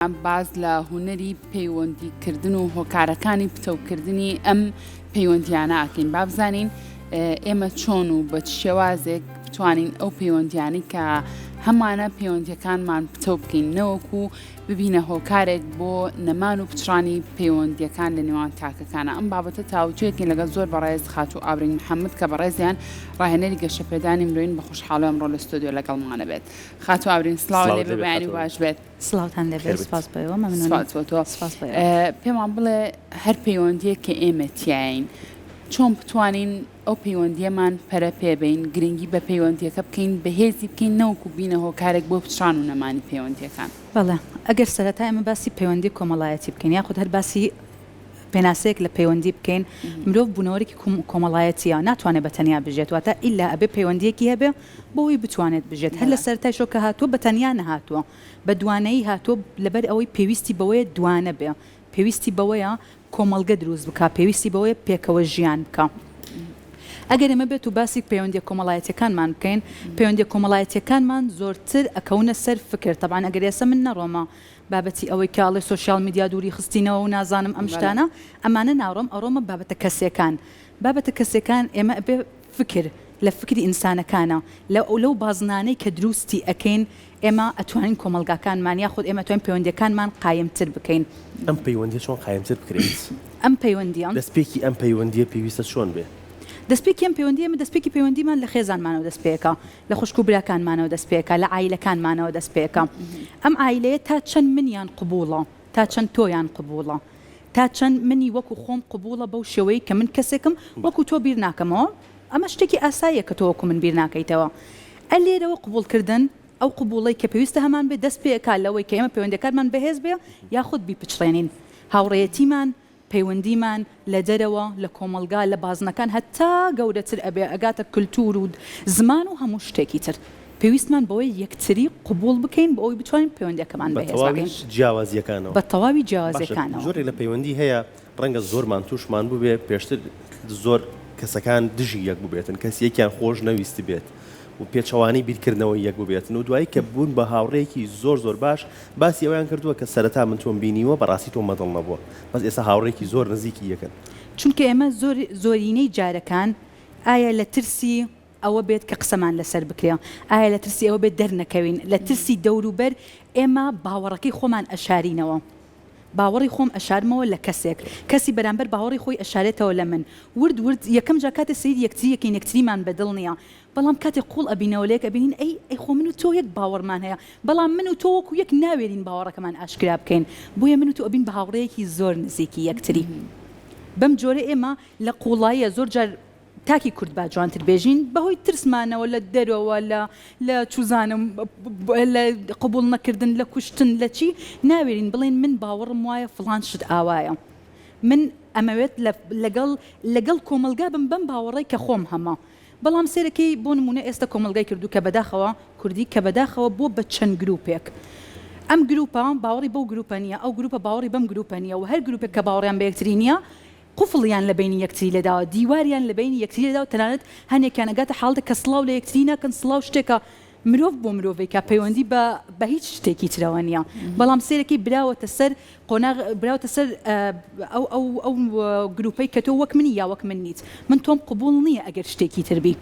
باز لە هوەری پەیوەندیکردن و هۆکارەکانی پتەوکردنی ئەم پەیوەندیانە ئاکەین با بزانین ئێمە چۆن و بە شێوازێک بتوانین ئەو پەیوەندیانی کە هەمانە پەیوەندیەکانمان پتە بکەین نەوەکو ببینە هۆکارێک بۆ نەمان و پچڕانی پەیوەندیەکان لە نێوان تاکەکانە. ئەم بابەتە تاوتوێکین لەگەڵ زۆر بەڕێز خاتو ئابرین محەممەد کە بەڕێزیان ڕاهێنەری گەشەپێدانی مرۆین بە خوشحاڵی ئەمڕۆ لە ستۆدیۆ لەگەڵمانە بێت. خاتو ئابرین سڵاو لێ بەیانی باش بێت. سڵاوتان لەبێت. سپاس بەوە پێمان بڵێ هەر پەیوەندیە کە ئێمە تیاین چۆن بتوانین ئەو پەیوەندیەمان پەرە پێبین گرنگی بە پەیوەندیەکە بکەین بەهێزی بکەین نەوەکو بینە هۆکارێک بۆ پچڕان و نەمانی پەیوەندیەکان. بەڵێ ئەگەر سەرەتا ئێمە باسی پەیوەندی کۆمەڵایەتی بکەین یاخود هەر باسی پێناسەیەک لە پەیوەندی بکەین مرۆڤ بوونەوەرێکی کۆمەڵایەتیە ناتوانێت بەتەنیا بژێت واتە ئیلا ئەبێ پەیوەندیەکی هەبێ بۆەوەی بتوانێت بژێت هەر لە سەرەتای شۆ کە هاتووە بەتەنیا نەهاتووە بە دوانەیی هاتووە لەبەر ئەوەی پێویستی بەوەیە دوانە بێ پێویستی بەوەیە کۆمەڵگە دروست بکە پێویستی بەوەیە پێکەوە ژیان بکە. ئەگەر ئێمە بێت و باسی پەیوەندی کۆمەڵایەتیەکانمان بکەین پەیوەندی کۆمەڵایەتیەکانمان زۆرتر ئەکەونە سەر فکر تەبعاً ئەگەر ئێستا من نەڕۆمە بابەتی ئەوەی کاڵی سوۆشیال میدیا دووری خستینەوە و نازانم ئەم شتانە ئەمانە ناڕۆم ئەڕۆمە بابەتە کەسێکان بابەتە کەسێکان ئێمە ئەبێ فکر لە فکری ئینسانەکانە لەو بازنانەی کە دروستی ئەکەین ئێمە ئەتوانین کۆمەلگاکانمان یاخود ئێمە توانین پەیوەندیەکانمان قایمتر بکەین. ئەم پەیوەندی چۆن قایمتر بکرێت؟ ئەم پەیوەندیە دەستپێکی ئەم پەیوەندیە پێویستە چۆن بێ؟ دەستپێکی ئەم پەیوەندی ئێمە دەستپێکی پەیوەندیمان لە خێزانمانەوە دەستپێکە لە خوشک و براکانمانەوە دەستپێکە لە عایلەکانمانەوە دەستپێکە. ئەم عایلەیە تا چەند منیان قبوڵە تا چەند تۆیان قبوڵە تا چەند منی وەکو خۆم قبوڵە بەو شێوەیە کە من کەسێکم وەکو تۆ بیر ناکەمەوە ئەمە شتێکی ئاساییە کە تۆ وەکو من بیر ناکەیتەوە. ئەلێرەوە قبوڵکردن ئەو قبوڵەی کە پێویستە هەمان بێ دەست پێکا لەوەی کە ئێمە پەیوەندیەکانمان بەهێز بێ یاخود بیپچڕێنین هاوڕێیەتیمان پەیوەندیمان لە دەرەوە لە کۆمەلگا لە بازنەکان هەتا گەورەتر ئەبێ ئەگاتە کولتور و زمان و هەموو شتێکی تر پێویستمان بەوەی یەکتری قبول بکەین بە ئەوەی بتوانین پەیوەندیەکەمان بەهێز بکەین جیاوازیەکانەوە بە تەواوی جیاوازیەکانەوە. زۆرێک لە پەیوەندی هەیە ڕەنگە زۆرمان تووشمان بوو بێ پێشتر زۆر کەسەکان دژی یەک ببێتن کەس یەکیان خۆش نەویستی بێت و پێچەوانی بیرکردنەوەی یەک ببێتن و دوایی کە بوون بە هاوڕێکی زۆر باش باسی ئەویان کردووە کە سەرەتا من تۆم بینیوە بەڕاستی تۆ مەدڵ نەبووە بەس ئێستا هاوڕێکی زۆر نزیکی یەکن. چونکە ئێمە زۆرینەی جارەکان ئایا لە ترسی ئەوە بێت کە قسەمان لەسەر بکرێ ئایا لە ترسی ئەوە بێت دەرنەکەوین لە ترسی دەوروبەر ئێمە باوەڕەکەی خۆمان ئەشارینەوە باوەڕی خۆم ئەشارمەوە لە کەسی بەرامبەر باوەڕی خۆی ئەشارێتەوە لە من ورد یەکەم جا کاتێ سید یەکتریەکەین یەکتریمان بەدڵ نییە بەڵام کاتێک قوڵ ئەبینەوە لێک ئەبینین ئەی خۆ من و تۆ یەک باوەڕمان هەیە بەڵام من و تۆ وەکو یەک ناوێرین باوەڕەکەمان ئاشکرا بکەین بۆیە من و تۆ ئەبین بە هاوڕەیەکی زۆر نزیکی یەکتری. بەم جۆرە ئێمە لە قوڵاییە زۆر جار تاکی کورد با جوانتر بێژین بەهۆی ترسمانەوە لە دەرەوە لە چوزانم لە قبول نەکردن لە کوشتن لە چی ناوێرین بڵێن من باوەڕم وایە فڵان شت ئاوایە من ئەمەوێت لەگەڵ کۆمەلگا بم باوەڕێی کە خۆم هەمە. بەڵام سێرەکەی بۆ نمونە ئێستا کۆمەلگای کردو کە بەداخەوە کوردی کە بەداخەوە بۆ بە چەند گروپێک ئەم گروپە باوەڕی بەو گروپە نیە ئەو گروپە باوەڕی بەم گروپە نیە و هەر گروپێک کە باوەڕیان بە یەکتری نیە قوفڵیان لە بینی یەکتری لەداوە دیواریان لە بینی یەکتری لەداوە تەنانەت هەنێکیان ئەگاتە حاڵەتە کە سڵاو لە یەکتری ناکەن سڵاو شتێکە مرۆڤ بۆ مرۆڤێک کە پەیوەندی بە هیچ شتێکی ترەوە نییە بەڵام سێرەکەی براوەتە سەر براوەتە سەر ئەو گروپەی کە تۆ وەک منی یا وەک من نیت من تۆم قبول نییە ئەگەر شتێکی تربی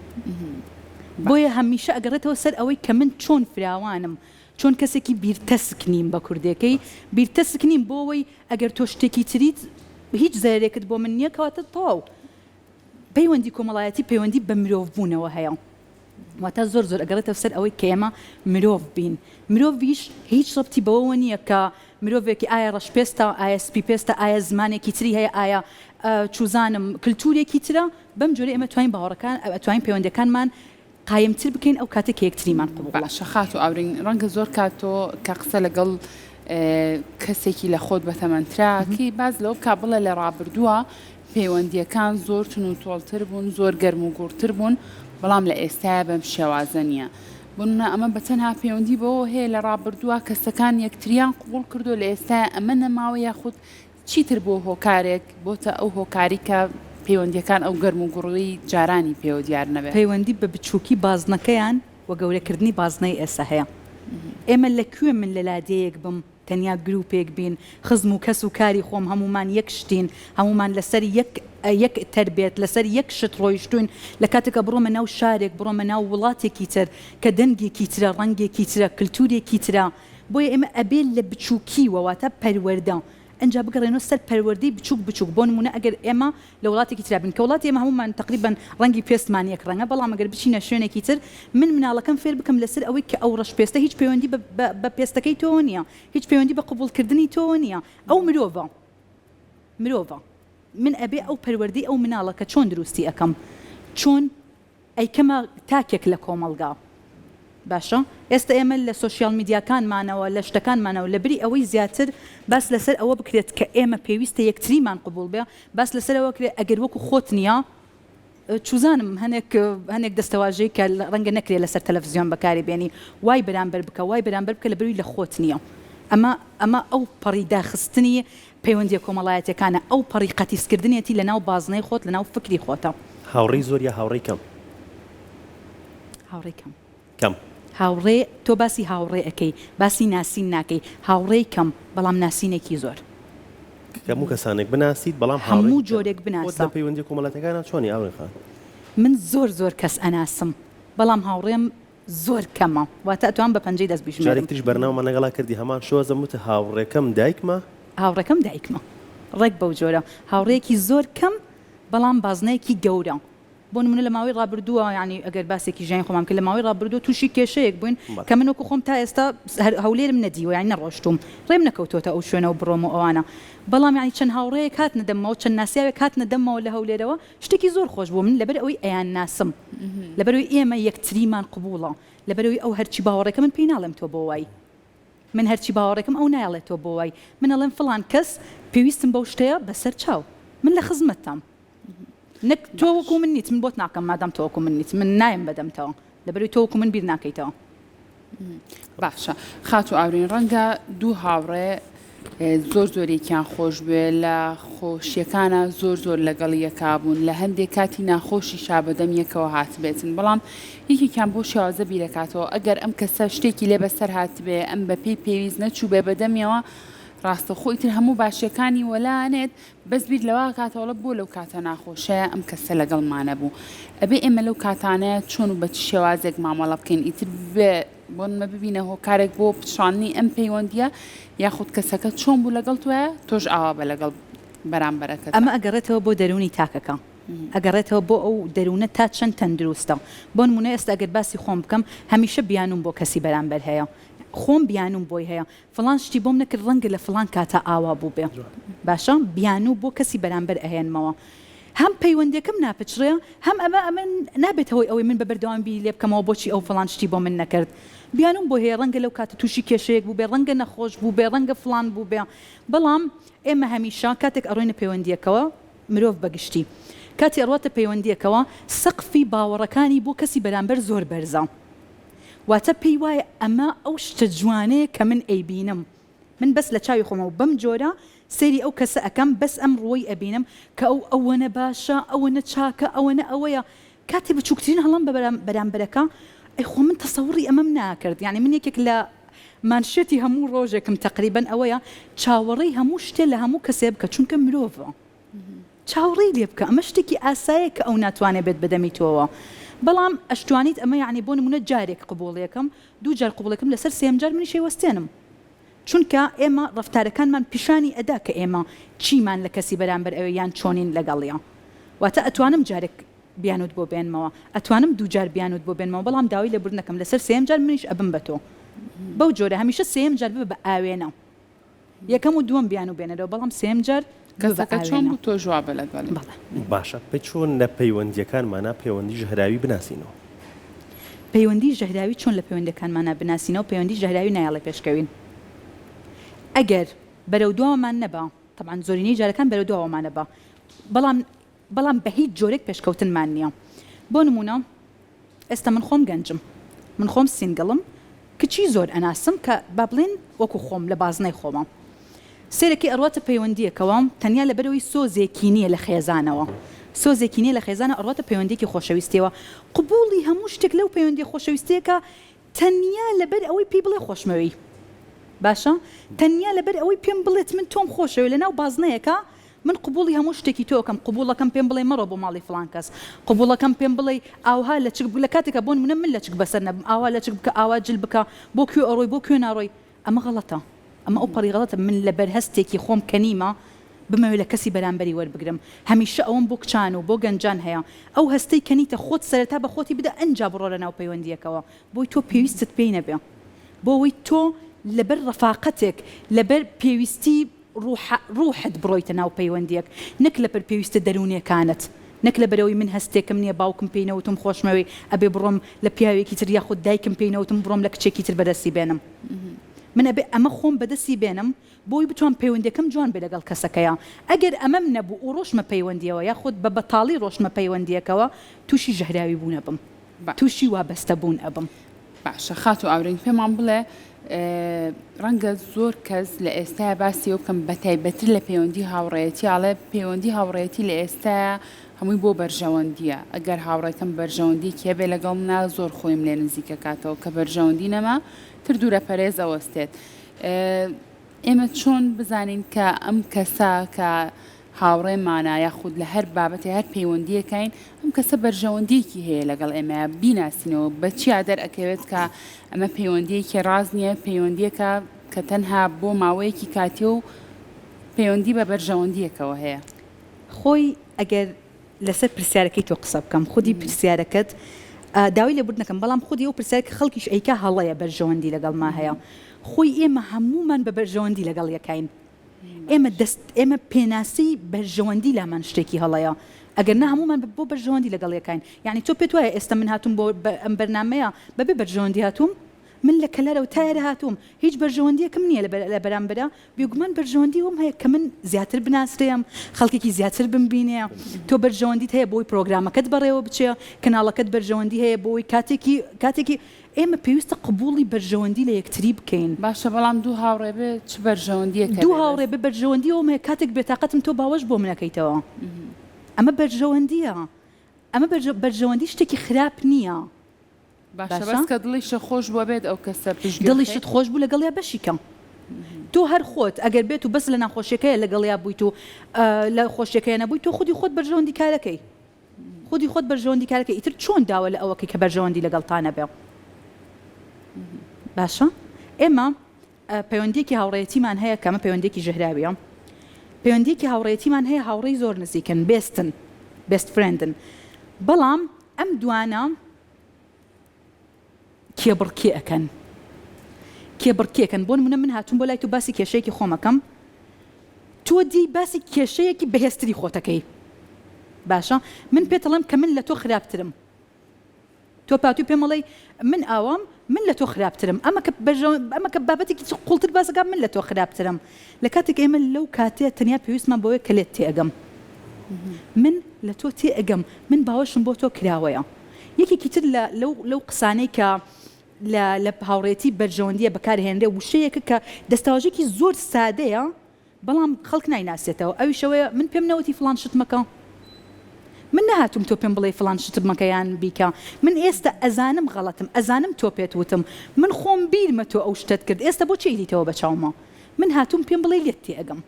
بۆیە هەمیشە ئەگەڕێتەوە سەر ئەوەی کە من چۆن فراوانم چۆن کەسێکی بیرتەسک نیم بە کوردەکەی بیرتەسک نیم بۆەوەی ئەگەر تۆ شتێکی تریت هیچ زارێکت بۆ من نییە کەواتە تەواو. پەیوەندی کۆمەڵایەتی پەیوەندی بە مرۆڤ بوونەوە هەیە واتە زۆر ئەگەڕێتەوە سەر ئەوەی کە ئێمە مرۆڤ بین مرۆڤیش هیچ ڕەبتی بەوە نییە کە مرۆڤێکی ئایا ڕەشپێستە ئایا سپی پێستە ئایا زمانێکی تری هەیە ئایا چوزانم کللتورێکی ترە بەم جۆرە ئێمە توانین باوەڕەکان ئەتوانین پەیوەندەکانمان قایمتر بکەین ئەو کاتێک کە یەکتریمان قبول شەخات و ئاورین ڕەنگە زۆر کاتۆ کە قسە لەگەڵ کەسێکی لە خۆت بەتەمەندراکی باز لەو کا بڵێ لە ڕابردووە پەیوەندیەکان زۆر تون و تۆڵتر بوون زۆر گەرم و گوڕتر بوون بەڵام لە ئێستاە بەم شێوازە نییە بوونە ئەمە بەتەنها پەیوەندی بەوە هەیە لە ڕابردووە کەسەکان یەکتریان قبول کردو لە ئێستا ئەمە نەماوە یاخود چیتر بۆ هۆکارێک بۆتە ئەو هۆکاری کە پەیوەندیەکان ئەو گەرم و گوڕی جارانی پێوە دیار نەبێت پەیوەندی بە بچووکی بازنەکەیان و گەورەکردنی بازنەی ئێستا هەیە ئێمە لەکوێ من لە لادەیەک بم تەنیا گروپێک بین خزم و کەس و کاری خۆم هەمومان یەک شتین هەمومان لەسەر یەک تربێت لەسەر یەک شت ڕۆیشتون لە کاتێکە بڕۆمە ناو شارێک بڕۆمە ناو وڵاتێکی تر کە دەنگێکی ترە ڕەنگێکی ترە کللتورێکی ترە بۆیە ئێمە ئەبێ لە بچووکی وەواتە پەروەردە ئەنجا بگەڕێنەوە سەر پەروەردەی بچووک بۆ نمونە ئەگەر ئێمە لە وڵاتێکی ترا بن کە وڵاتی ئێمە هەمومان تقریبا ڕەنگی پێستمان یەک ڕەنگە بەڵام ئەگەر بچینە شوێنێکی تر من مناڵەکەم فێر بکەم لەسەر ئەوەی کە ئەو ڕەش پێستە هیچ پەیوەندی بە پێستەکەی تۆ نییە هیچ پەیوەندی بە قبولکردنی تۆ نییە ئەو مرۆڤە من ئەبێ ئەو پەروەردەی ئەو مناڵەکە چۆن دروستی ئەەکەم چۆن ئەیکەمە تاکێک لە کۆمەڵگا باشە ئێستا ئێمە لە سوۆسیال میدیاکانمانەوە لە شتەکانمانەوە لە بری ئەوەی زیاتر باس لەسەر ئەوە بکرێت کە ئێمە پێویستە یەکتریمان قبول بێ باس لەسەر ئەوە کرێت ئەگەر وەکو خۆت نییە چوزانم هەنێک دەستەواژەی کە ڕەنگە نەکرێت لەسەر تەلەڤیزیۆن بەکاری بێنی وای بەرامبەر بکە وای بەرامبەر بکە لە بروی لە خۆت نییە ئەمە ئەو پەڕی داخستنی پەیوەندی کۆمەڵایەتەکانە ئەو پەڕی قەتیسکردنێتی لە ناو بازنەی خۆت لە ناو فکری خۆتە هاوڕێی زۆر یا هاوڕێی کەم کەم هاوڕێ تۆ باسی هاوڕێ ئەەکەی باسی ناسین ناکەی هاوڕێی کەم بەڵام ناسینێکی زۆر هەموو کەسانێک بناسیت بەڵام هەموو جۆرێک بناسە پەیوەندی کۆمەڵەتەکانە چۆنی ئاوێخان من زۆر کەس ئەناسم بەڵام هاوڕێم زۆر کەمە واتە ئەتوان بە پەنجەی دەست بیژمێرم جارێکتریش بەرنامەمان لەگەڵا کردی هەمان شۆزم وتە هاوڕێکەم دایکمە هاوڕێکەم دایکمە ڕێک بەو جۆرە هاوڕێکی زۆر کەم بەڵام بازنەیەکی گەورە بۆ نمونە لە ماوەی ڕابردووە ینی ئەگەر باسێکی ژیانی خۆمان کە لە ماوەی ڕابردووە تووشی کێشەیەک بووین کە من وەکو خۆم تا ئێستا هەولێرم نەدیوە یانی نەڕۆشتوم ڕێم نەکەوتۆتە ئەو شوێنە و بڕۆم و ئەوانە بەڵام یانی چەند هاوڕەیەک هاتنە دەمەوە چەند ناسیاوێک هاتنە دەمەوە لە هەولێرەوە شتێکی زۆر خۆش بوو من لەبەر ئەوەی ئەیان ناسم لەبەرەوەی ئێمە یەکتریمان قبوڵە لەبەرەوەی ئەو هەرچی باوەڕێکە من پێی ناڵێم تۆ بۆ وای من هەرچی باوەڕێکم ئەو نایڵێت تۆ بۆ وای من ئەڵێم فڵان کەس پێویستم بەو شتەیە بەسەر چاو من لە خزمەتتام نەک تۆ وەکو من نیت من بۆت ناکەم مادام تۆ وەکو من نیت من نایم بەدەمتەوە لەبەرەوەی تۆ وەکو من بیر ناکەیتەوە باشە خات و ئاورین ڕەنگە دوو هاوڕێ زۆرێکیان خۆش بوێ لە خۆشیەکانە زۆر لەگەڵ یەکا بوون لە هەندێک کاتی ناخۆشی شابەدەم یەکەوە هاتبێتن بەڵام یەکێکیان بۆ شێوازە بیرەکاتەوە ئەگەر ئەم کەسە شتێکی لێ بەسەر هاتبێ ئەم بەپێی پێویست نەچوو بێ بەدەمیەوە ڕاستە خۆی تر هەموو باشیەکانی وەلانێت بەس بیر لەوە کاتەوەڵە بۆ لەو کاتە ناخۆشەیە ئەم کەسە لەگەڵمانە بوو ئەبێ ئێمە لەو کاتانەیە چۆن و بە شێوازێک مامەڵە بکەین ئیتر بێ بۆنمە ببینە هۆکارێک بۆ پشاننی ئەم پەیوەندیە یاخود کەسەکە چۆن بوو لەگەڵ توە تۆش ئاوا بە لەگەڵ بەرامبەرەکە ئەمە ئەگەڕێتەوە بۆ دەرونی تاکەکە ئەگەڕێتەوە بۆ ئەو دەروونە تا چەند تەندروستە بۆ نمونە ئێستا ئەگەر باسی خۆم بکەم هەمیشە بیانوم بۆ کەسی بەرامبەر هەیە خۆم بیانوم بۆی هەیە فڵان شتی بۆم نەکرد ڕەنگە لە فڵان کاتە ئاوا بوو بێ باشە بیانوو بۆ کەسی بەرامبەر ئەهێنمەوە هەم پەیوەندەکەم ناپچڕێ هەم ئەمە نابێتەوەی ئەوەی من بە بەردەوامبی لێ بکەمەوە بۆچی ئەو فڵان شتی بۆ من نەکرد بیانوم بۆ هەیە ڕەنگە لەو کاتە تووشی کێشەیەک بوو بێ ڕەنگە نەخۆش بوو بێ ڕەنگە فڵان بوو بێ بەڵام ئێمە هەمیشە کاتێک ئەڕۆینە پەیوەندیەکەوە مرۆڤ بەگشتی کاتی ئەڕواتە پەیوەندیەکەوە سەقفی باوەڕەکانی بۆ کەسی بەرامبەر زۆر بەرزە واتە پێی وایە ئەمە ئەو شتە جوانەیە کە من ئەیبینم من بەس لە چاوی خۆمە و بەم جۆرە سەیری ئەو کەسە ئەەکەم بەس ئەم ڕۆی ئەبینم کە ئەوەنە باشە ئەوەنە چاکە ئەوەنە ئەوەیە کاتی بچووکترین هەڵام بەرامبەرەکە ئەی خۆ من تەسەوڕی ئەمەم ناکرد یعنی من یەکێک لە مانشێتی هەموو ڕۆژێکم تقریبەن ئەوەیە چاوەڕێی هەموو شتێ لە هەموو کەسێ بکە چونکە مرۆڤە چاوەڕێی لێ بکە ئەمە شتێکی ئاسایە کە ئەو ناتوانێت بێت بەدەمی تۆوە بەڵام ئەشتوانیت ئەمە یعنی بۆ نمونە جارێک قبوڵیەکەم دوو جار قبوڵەکەم لەسەر سێم جار منی شێوەستێنم چونکە ئێمە ڕفتارەکانمان پیشانی ئەدا کە ئێمە چیمان لە کەسی بەرامبەر ئەوە یان چۆنین لەگەڵیە واتە ئەتوانم جارێک بیانوت بۆ بێنمەوە ئەتوانم دوو جار بیانوت بۆ بێنمەوە بەڵام داوای لە بردنەکەم لەسەر سێم جار منیش ئەبم بە تۆ بەو جۆرە هەمیشە سێم جار ببە ئاوێنە یەکەم و دووەم بیان و بێنەرەوە بەڵام سێم جار کەسەکە چۆن بوو تۆ جوابە لەگەڵ باشە پێ چۆن لە پەیوەندیەکانمانە پەیوەندی ژەهراوی بناسینەوە پەیوەندی ژەهراوی چۆن لە پەیوەندەکانمانە بناسینەوە پەیوەندی ژەهراوی نایڵێ پێشکەوین ئەگەر بەرەو دووەمان نەبا طبعا زۆرینەی جارەکان بەرەو دووەمان نەبا بەڵام بە هیچ جۆرێک پێشکەوتنمان نییە بۆ نمونە ئێستا من خۆم گەنجم من خۆم سینگڵم کچی زۆر ئەناسم کە با بڵێن وەکو خۆم لە بازنەی خۆمە سێرەکی ئەڕواتە پەیوەندیەکەوە تەنیا لەبەرەوەی سۆزێکی نییە لە خێزانەوە سۆزێکی نییە لە خێزانە ئەڕواتە پەیوەندێکی خۆشەویستیەوە قبوڵی هەموو شتێک لەو پەیوەندی خۆشەویستەیەکە تەنیا لەبەر ئەوەی پێی بڵێ خۆشمەوەی باشە تەنیا لەبەر ئەوەی پێم بڵێت من تۆم خۆشەوێ لەناو بازنەیەەکە من قبولی هەموو شتێکی تۆکەم قبولەکەم پێم بڵێ مەڕۆ بۆ ماڵی فلان کەس قبولەکەم پێم بڵێ ئاوها لە چ لە کاتێکە بۆن منە من لە چک بەسەر نەبم ئاوا لە چک بکە ئاوا جل بکە بۆ کوێ ئەڕۆی بۆ کوێ ناڕۆی ئەمە غەڵەتە ئەمە ئەو پەڕی غەڵەتە من لەبەر هەستێکی خۆم کەنیمە بمەوێت لە کەسی بەرامبەری وەربگرم هەمیشە ئەوم بۆ کچان و بۆ گەنجان هەیە ئەو هەستەی کەنیتە خۆت سەرەتا بە خۆتی بدە ئەنجا بڕۆ لە ناو پەیوەندیەکەوە بۆی تۆ پێویستت پێی نەبێ بۆەوەی تۆ لەبەر ڕەفاقەتێک لەبەر پێویستی ڕوحت بڕۆیتە ناو پەیوەندیەک نەک لەبەر پێویستە دەرونیەکانت نەک لەبەرەوەی من هەستێکم نییە باوکم پێینەوتم خۆشمەوەی ئەبێ بڕۆم لە پیاوێکی تر یاخود دایکم پێینەوتم بڕۆم لە کچێکی تر بەدەستی بێنم من ئەبێ ئەمە خۆم بەدەستی بێنم بۆی بتوان پەیوەندەکەم جوان بێ لەگەڵ کەسەکەیە ئەگەر ئەمەم نەبوو و ڕۆژمە پەیوەندیەوە یاخود بە بەتاڵی ڕۆژمە پەیوەندیەکەوە تووشی ژەهراوی بوون ئەبم تووشی وابەستە بوون ئەبم باشە خات و ئاورین پێمان بڵێ ڕەنگە زۆر کەس لە ئێستاە باسی ئەو بکەم بە تایبەتر لە پەیوەندی هاوڕێتی ئاڵێ پەیوەندی هاوڕێتی لە ئێستاە هەمووی بۆ بەرژەوەندیە ئەگەر هاوڕێتم بەرژەوەندی کێبێ لەگەڵ منا زۆر خۆیم لێ نزیکە کاتەوە کە بەرژەوەندی نەما تر دوورە پەرێز ئەوەستێت ئێمە چۆن بزانین کە ئەم کەسا کە هاوڕێمانە یاخود لە هەر بابەتی هەر پەیوەندیەکەین ئەم کەسە بەرژەوەندیەکی هەیە لەگەڵ ئێمە بیناسینەوە بە چیا دەرئەکەوێت کە ئەمە پەیوەندیەکی ڕاز نییە پەیوەندیەکە کە تەنها بۆ ماوەیەکی کاتی و پەیوەندی بە بەرژەوەندیەکەوە هەیە خۆی ئەگەر لەسەر پرسیارەکەی تۆ قسە بکەم خودی پرسیارەکەت داوای لێ بردنەکەم بەڵام خودی ئەو پرسیارکە خەڵکیش ئەیکا هەڵەیە بەرژەوەندی لەگەڵ ما هەیە خۆی ئێمە هەمومان بە بەرژەوەندی لەگەڵ یەکاین ئێمە پێناسی بەرژەوەندی لامان شتێکی هەڵەیە ئەگەر نە هەمومان بۆ بەرژەوەندی لەگەڵ یەکاین یعنی تۆ پێت وایە ئێستا من هاتووم بۆ ئەم بەرنامەیە بەبێ بەرژەوەندی هاتووم من لە کەلارە و تایرە هاتووم هیچ بەرژەوەندیەکەم نییە لە بەرامبەرە بێگومان بەرژەوەندی وم هەیە کە من زیاتر بناسرێم خەڵکێکی زیاتر بمبینێ تۆ بەرژەوەندیت هەیە بۆی پرۆگرامەکەت بەڕێوە بچێ کەناڵەکەت بەرژەوەندی هەیە بۆی کاتێکی ئێمە پێویستە قبوڵی بەرژەوەندی لە یەکتری بکەین باشە بەڵام دوو هاوڕێ بێ چ بەرژەوەندیەکە دوو هاوڕێ بە بەرژەوەندی ئەوم هەیە کاتێک بێتاقەتم تۆ باوەش بۆ منەکەیتەوە ئەمە بەرژەوەندیە ئەمە بەرژەوەندی شتێکی خراپ نییە باشە بەس کە دڵیشە خۆش بۆ بێت ئەو کەسە پشت دڵیشت خۆش بوو لەگەڵیا بەشیکە تۆ هەر خۆت ئەگەر بێت و بەس لە ناخۆشیەکەیە لەگەڵیا بوویت و لە خۆشیەکەیە نەبوویت تۆ خودی خۆت بەرژەوەندی کارەکەی خودی خۆت بەرژەوەندی کارەکەی ئیتر چۆن داوە لە ئەوەکەی کە بەرژەوەندی لەگەڵتانە بێ باشە ئێمە پەیوەندیەکی هاوڕێیەتیمان هەیە کەمە پەیوەندێکی ژەهراویە پەیوەندیەکی هاوڕێیەتیمان هەیە هاوڕێی زۆر نزیکن بێست فرێندن بەڵام ئەم دوانە کێبڕکێەکەن بۆ نمونە من هاتووم بۆ لای تو باسی کێشەیەکی خۆمەکەم تۆ دی باسی کێشەیەکی بەهێزتری خۆتەکەی باشە من پێتەڵێم کە من لە تۆ خراپترم تۆ پاتوی پێم بڵێ من ئاوام من لە تۆ خراپترم ئەمە کە بابەتێکی قوڵتر باسەکە من لە تۆ خراپترم لە کاتێک ئێمە لەو کاتێ تەنیا پێویستمان بۆیە کە لێت تێئەگەم من لە تۆ تێئەگەم من باوەشم بۆ تۆ کراوەیە یەکێکی تر لەو قسانەی کە لە هاوڕێتی بەرژەوەندیە بەکارهێنرێ وشەیەکە کە دەستاواژێکی زۆر سادەیە بەڵام خەڵک نایناسێتەوە ئەویشەوەیە من پێم نەوتی فڵان شت مەکە من نهاتوم تۆ پێم بڵێ فڵان شت مەکەیان بیکە من ئێستا ئەزانم غەڵەتم ئەزانم تۆ پێت وتم من خۆم بیرمە تۆ ئەو شتت کرد ئێستا بۆ چی دیتەوە بە چاومە من هاتووم پێم بڵێ لێت تێئەگەم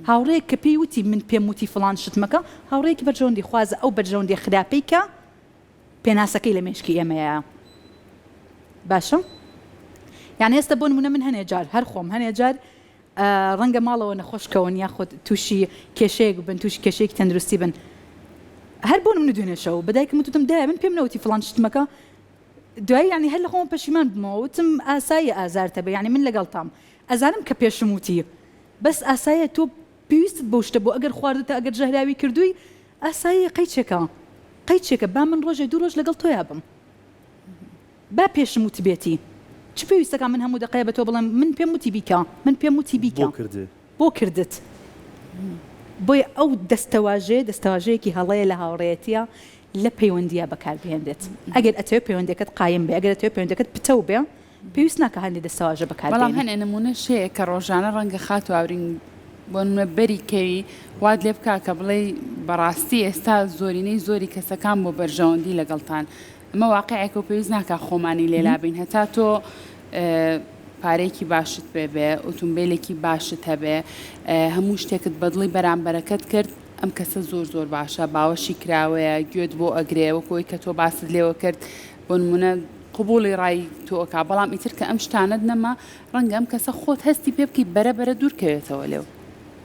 هاوڕەیەک کە پێی وتی من پێم وتی فڵان شت مەکە هاوڕەیەکی بەرژەوەندی خوازە ئەو بەرژەوەندی خراپەی کە پێناسەکەی لە مێشکی ئێمەیە باشە یعنی ئێستا بۆ نمونە من هەنێ جار هەر خۆم هەنێ جار ڕەنگە ماڵەوە نەخۆشکەون یاخود تووشی کێشەیەک بن تووشی کێشەیەکی تەندروستی بن هەر بۆ من دوێنێشەوە بەدایکم وتم دایە من پێم نەوتی فڵان شتمەکە دوایی ینی هەر لە خۆم پەشیمان بمەوە وتم ئاسایە ئازارتە بێ ینی من لەگەڵتام ئەزانم کە پێشم وتی بەس ئاسایە تۆ پێویستت بۆ شتە بۆ ئەگەر خواردتە ئەگەر ژەهراوی کردووی ئاسایە قەیچێکە با من ڕۆژێ دوو ڕۆژ لەگەڵ تۆیا بم با پێشم وت بێتی چ پێویستەکە من هەموو دقەیە بە تۆ بڵێم من پێم وتی بیکە من پێم وتی بیکە بۆ کردت بۆیە ئەو دەستەواژەیەکی هەڵەیە لە هاوڕێیەتیە لە پەیوەندیە بەکاربهێنرێت ئەگەر ئەتەوێت پەیوەندەکەت قایم بێ ئەگەر ئەتەوێت پەیوەندەکەت پتە بێ پێویست ناکە هەندێک دەستەواژە بەکاربێنێت بەڵام هەنێ نمونە شەیە کە ڕۆژانە ڕەنگە خات و ئاورین بۆ نمونە بەری کەوی واد لێ بکا کە بڵێ بەڕاستی ئێستا زۆرینەی زۆری کەسەکان بۆ بەرژەوەندی لەگەڵتان ئەمە واقعێک و پێویست ناکە خۆمانی لێلابین هەتا تۆ پارێکی باشت بێ ئۆتۆمبیلێکی باشت هەبێ هەموو شتێکت بەدڵی بەرامبەرەکەت کرد ئەم کەسە زۆر باشە باوەشی کراوەیە گوێت بۆ ئەگرێ وەکۆی کە تۆ باست لێوە کرد بۆ نمونە قبوڵی ڕای تۆکا بەڵام ئیتر کە ئەم شتانت نەما ڕەنگە ئەم کەسە خۆت هەستی پێ بکەی بەرە دوورکەوێتەوە لێو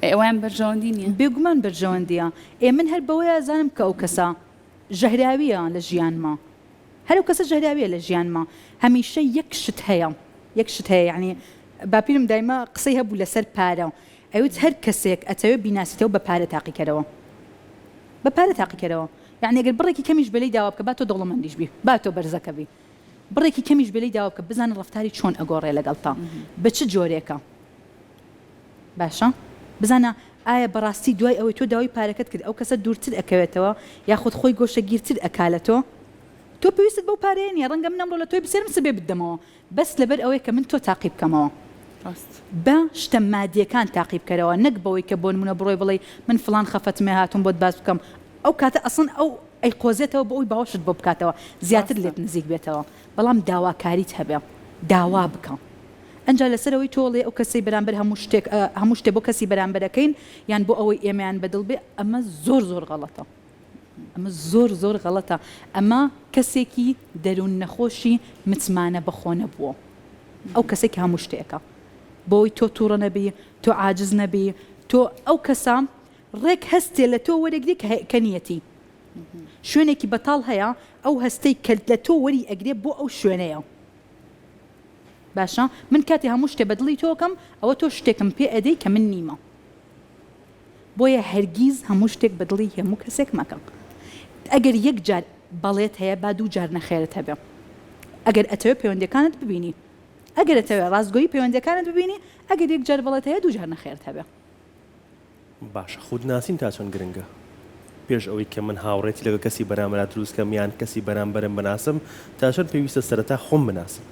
ئەویان بەرژەوەندی نییە بێگومان بەرژەوەندیە من هەر بەوەی ئازانم کە ئەو کەسە ژەهراویە لە ژیانما هەر ئەو کەسە ژەهراویە لە ژیانما هەمیشە یەک شت هەیە یعنی باپیرم دایما قسەی هەبوو لەسەر پارە ئەوت هەر کەسێک ئەتەوێت بیناسیتەوە بە پارە تاقیکەرەوە بە پارە تاقیکەرەوە یعنی ئەگەر بڕێکی کەمیش بەلەی داوا بکە با تۆ دەوڵەمەندیش بی با تۆ بەرزەکە بی بڕێکی کەمیش بەلەی داوا بکە بزانە ڕەفتاری چۆن ئەگۆڕێ لەگەڵ تا بە چ جۆرێکە باشە بزانە ئایا بەڕاستی دوای ئەوەی تۆ داوای پارەکەت کرد ئەو کەسە دوورتر ئەکەوێتەوە یاخود خۆی گۆشەگیرتر ئەکالەتەوە تۆ پێویستت بەو پارەیە نیە ڕەنگە من ئەمڕۆ لە تۆی بسێرم سبێ بدەمەوە بەس لەبەر ئەوەیە کە من تۆ تاقی بکەمەوە بە شتە مادیەکان تاقی بکەرەوە نەک بەوەی کە بۆ نمونە بڕۆی بڵێ من فلان خەفەتمێ هاتووم بۆت باس بکەم ئەو کاتە ئەسڵ ئەو ئەی قۆزێتەوە بۆ ئەوی باوەشت بۆ بکاتەوە زیاتر لێت نزیک بێتەوە بەڵام داواکاریت هەبێ داوا بکە ئەنجا لەسەرەوەی تۆڵێ ئەو کەسی بەرامبەر هەموو شتێک بۆ کەسی بەرامبەرەکەین یان بۆ ئەوەی ئێمەیان بەدڵ بێ ئەمە زۆر غەڵەتە ئەمە زۆر غەڵەتە ئەمە کەسێکی دەروون نەخۆشی متمانە بەخۆ نەبووە ئەو کەسێکی هەموو شتێکە بۆی تۆ تووڕە نەبی تۆ عاجز نەبی تۆ ئەو کەسە ڕێک هەستێ لە تۆ وەرەگری کە نیەتی شوێنێکی بەتاڵ هەیە ئەو هەستەی کە لە تۆ وەری ئەگرێ بۆ ئەو شوێنەیە باشە من کاتی هەموو شتێ بەدڵی تۆکەم ئەوە تۆ شتێکم پێ ئەدەی کە من نیمە بۆیە هەرگیز هەموو شتێک بەدڵی هەموو کەسێک مەکەم ئەگەر یەک جار بەڵێت هەیە با دوو جار نەخێرت هەبێ ئەگەر ئەتەوێت پەیوەندیەکانت ببینی ئەگەر ئەتەوێت ڕاستگۆیی پەیوەندیەکانت ببینی ئەگەر یەک جار بەڵێت هەیە دوو جار نەخێرت هەبێ باشە خودناسیم تا چۆن گرنگە پێش ئەوەی کە من هاوڕێتی لەگە کەسی بەرامبەر دروستکەم یان کەسی بەرامبەرم بناسم تا چۆن پێویستە سەرەتا خۆم بناسم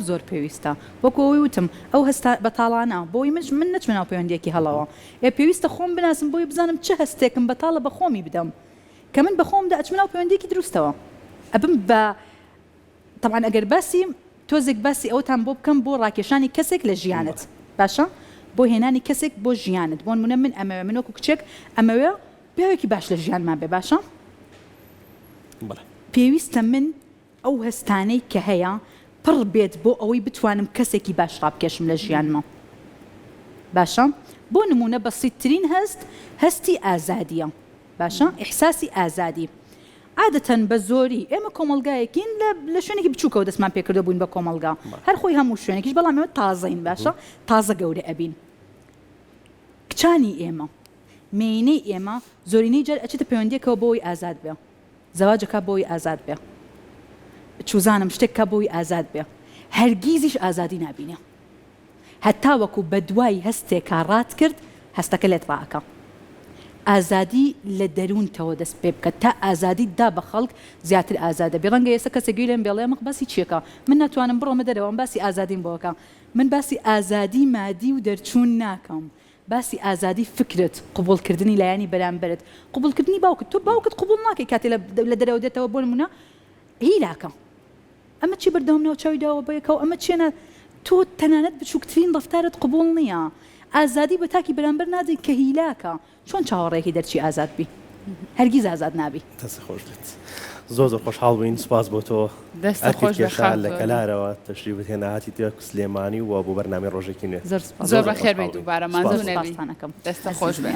زۆر پێویستە وەکو ئەوی وتم ئەو هەستا بەتاڵانە بۆی من نەچمەناو پەیوەندیەکی هەڵەوە پێویستە خۆم بناسم بۆی بزانم چه هەستێکم بەتاڵە بە خۆمی بدەم کە من بە خۆمدا ئەچمەناو پەیوەندیەکی دروستەوە ئەبم بە طبعاً ئەگەر باسی تۆزێک باسی ئەوتان بۆ بکەم بۆ ڕاکێشانی کەسێک لە ژیانت باشە بۆ هێنانی کەسێک بۆ ژیانت بۆ نمونە من ئەمەوێ من وەکو کچێک ئەمەوێ پیاوێکی باش لە ژیانمان بێ باشە پێویستە من ئەو هەستانەی کە هەیە پڕ بێت بۆ ئەوەی بتوانم کەسێکی باش ڕابکێشم لە ژیانمە باشە بۆ نمونە بەسیتترین هەستی ئازادیە باشە ئیحساسی ئازادی عادەتەن بە زۆری ئێمە کۆمەلگایەکین لە شوێنێکی بچووکەوە دەستمان پێکردە بووین بە کۆمەلگا هەر خۆی هەموو شوێنێکیش بەڵام ئێمە تازەین باشە تازە گەورە ئەبین کچانی ئێمە مێینەی ئێمە زۆرینەی جار ئەچێتە پەیوەندیەکەوە بۆی ئازاد بێ زەواجەکە بۆی ئازاد بێ چوزانم شتێککە بۆی ئازاد بێ هەرگیزیش ئازادی نابینێ هەتا وەکو بە دوای هەستێکا ڕات کرد هەستەکە لێت ڕائەکە ئازادی لە دەروونتەوە دەست پێ بکە تا ئازادی دا بە خەڵک زیاتر ئازادە بێ ڕەنگە ئێستا کەسێکی لێم بێڵێ مەق باسی چیەکە من ناتوانم بڕۆمە دەرەوە باسی ئازادیم بۆکە من باسی ئازادی مادی و دەرچوون ناکەم باسی ئازادی فکرت قبولکردنی لایانی بەرامبەرت قبولکردنی باوکت تۆ باوکت قبول ناکەی کاتێ لە دەرەوە دێتەوە بۆ نمونە هیلاکە ئەمە چی بەردەوامنەوە چاوی داوە بەیەکەوە ئەمە چێنە تۆ تەنانەت بچووکترین ڕەفتارت قبول نییە ئازادی بە تاکی بەرامبەر نادەی کە هیلاکە چۆن چاوەڕێکی دەرچی ئازاد بی هەرگیز ئازاد نابی دەست خۆش بێت زۆر خۆشحاڵ بووین سپاس بۆ تۆ ئەرکێشا لە کەلارەوە تەشریفت هێنا هاتی تێ سلێمانی و بۆ بەرنامەی ڕۆژێکی نوێ زۆر بەخێر بێت دووبارە مازوو نەبی دەستە خۆش بێ.